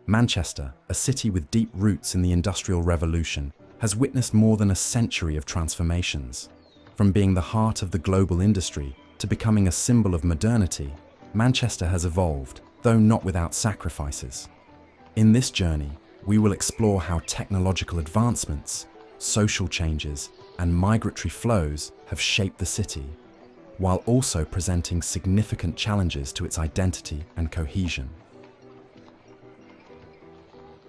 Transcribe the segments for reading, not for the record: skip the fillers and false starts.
Manchester, a city with deep roots in the Industrial Revolution, has witnessed more than a century of transformations. From being the heart of the global industry to becoming a symbol of modernity, Manchester has evolved, though not without sacrifices. In this journey, we will explore how technological advancements, social changes, and migratory flows have shaped the city, while also presenting significant challenges to its identity and cohesion.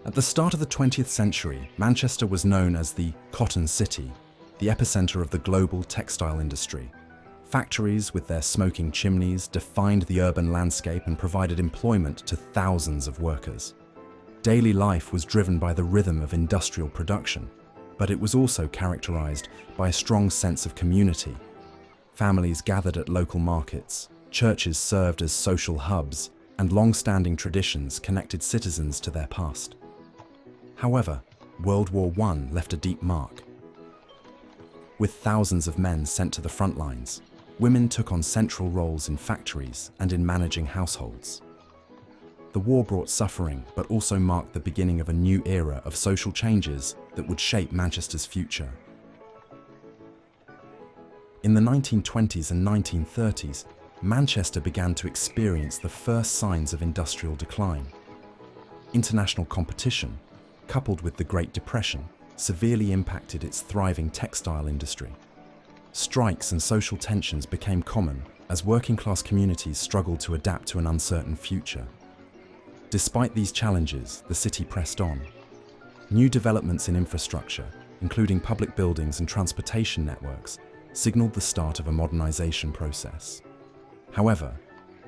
At the start of the 20th century, Manchester was known as the Cotton City, the epicenter of the global textile industry. Factories with their smoking chimneys defined the urban landscape and provided employment to thousands of workers. Daily life was driven by the rhythm of industrial production, but it was also characterized by a strong sense of community. Families gathered at local markets, churches served as social hubs, and long-standing traditions connected citizens to their past. However, World War I left a deep mark. With thousands of men sent to the front lines, women took on central roles in factories and in managing households. The war brought suffering, but also marked the beginning of a new era of social changes that would shape Manchester's future. In the 1920s and 1930s, Manchester began to experience the first signs of industrial decline. International competition, coupled with the Great Depression, severely impacted its thriving textile industry. Strikes and social tensions became common as working-class communities struggled to adapt to an uncertain future. Despite these challenges, the city pressed on. New developments in infrastructure, including public buildings and transportation networks, signaled the start of a modernization process. However,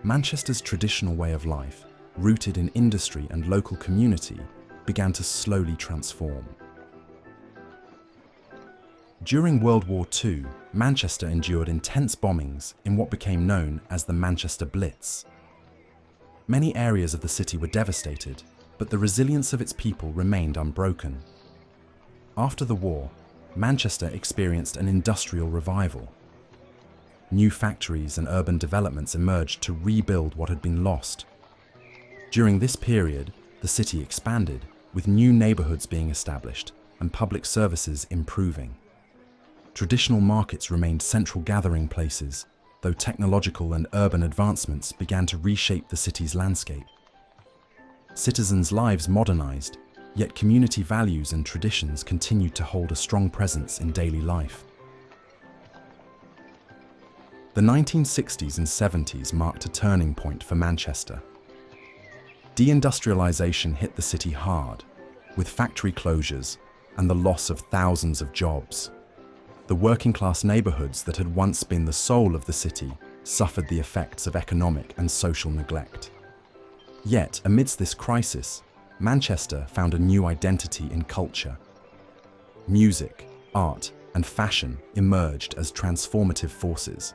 Manchester's traditional way of life, rooted in industry and local community, began to slowly transform. During World War II, Manchester endured intense bombings in what became known as the Manchester Blitz. Many areas of the city were devastated, but the resilience of its people remained unbroken. After the war, Manchester experienced an industrial revival. New factories and urban developments emerged to rebuild what had been lost. During this period, the city expanded, with new neighborhoods being established and public services improving. Traditional markets remained central gathering places, though technological and urban advancements began to reshape the city's landscape. Citizens' lives modernized, yet community values and traditions continued to hold a strong presence in daily life. The 1960s and 70s marked a turning point for Manchester. Deindustrialization hit the city hard, with factory closures and the loss of thousands of jobs. The working-class neighborhoods that had once been the soul of the city suffered the effects of economic and social neglect. Yet, amidst this crisis, Manchester found a new identity in culture. Music, art, and fashion emerged as transformative forces.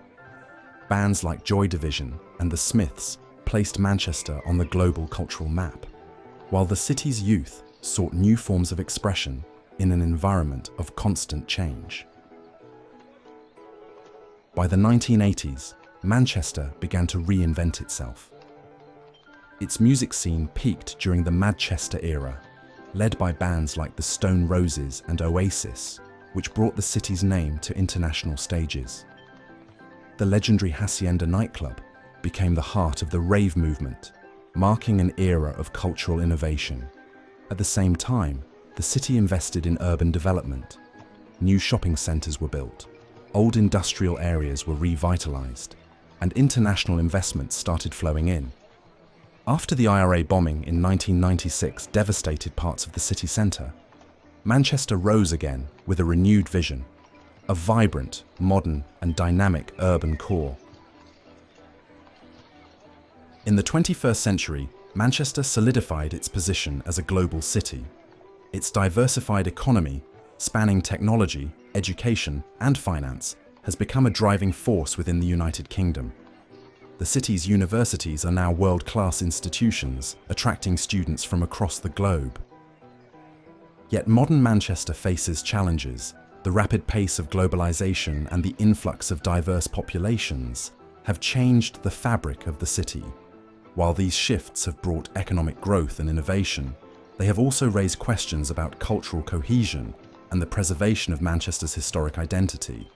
Bands like Joy Division and the Smiths placed Manchester on the global cultural map, while the city's youth sought new forms of expression in an environment of constant change. By the 1980s, Manchester began to reinvent itself. Its music scene peaked during the Manchester era, led by bands like the Stone Roses and Oasis, which brought the city's name to international stages. The legendary Hacienda nightclub became the heart of the rave movement, marking an era of cultural innovation. At the same time, the city invested in urban development. New shopping centers were built, old industrial areas were revitalized, and international investments started flowing in. After the IRA bombing in 1996 devastated parts of the city center, Manchester rose again with a renewed vision, a vibrant, modern, and dynamic urban core. In the 21st century, Manchester solidified its position as a global city. Its diversified economy, spanning technology, education, and finance, has become a driving force within the United Kingdom. The city's universities are now world-class institutions, attracting students from across the globe. Yet modern Manchester faces challenges. The rapid pace of globalization and the influx of diverse populations have changed the fabric of the city. While these shifts have brought economic growth and innovation, They have also raised questions about cultural cohesion and the preservation of Manchester's historic identity.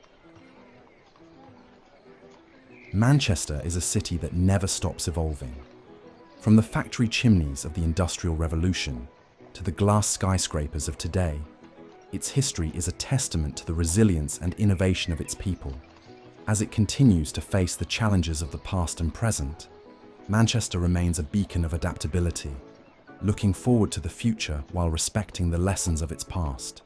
Manchester is a city that never stops evolving. From the factory chimneys of the Industrial Revolution to the glass skyscrapers of today, its history is a testament to the resilience and innovation of its people. As it continues to face the challenges of the past and present, Manchester remains a beacon of adaptability, looking forward to the future while respecting the lessons of its past.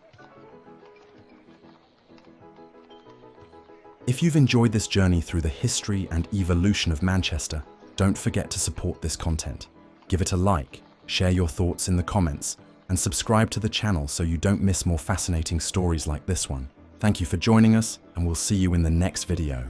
If you've enjoyed this journey through the history and evolution of Manchester, don't forget to support this content. Give it a like, share your thoughts in the comments, and subscribe to the channel so you don't miss more fascinating stories like this one. Thank you for joining us, and we'll see you in the next video.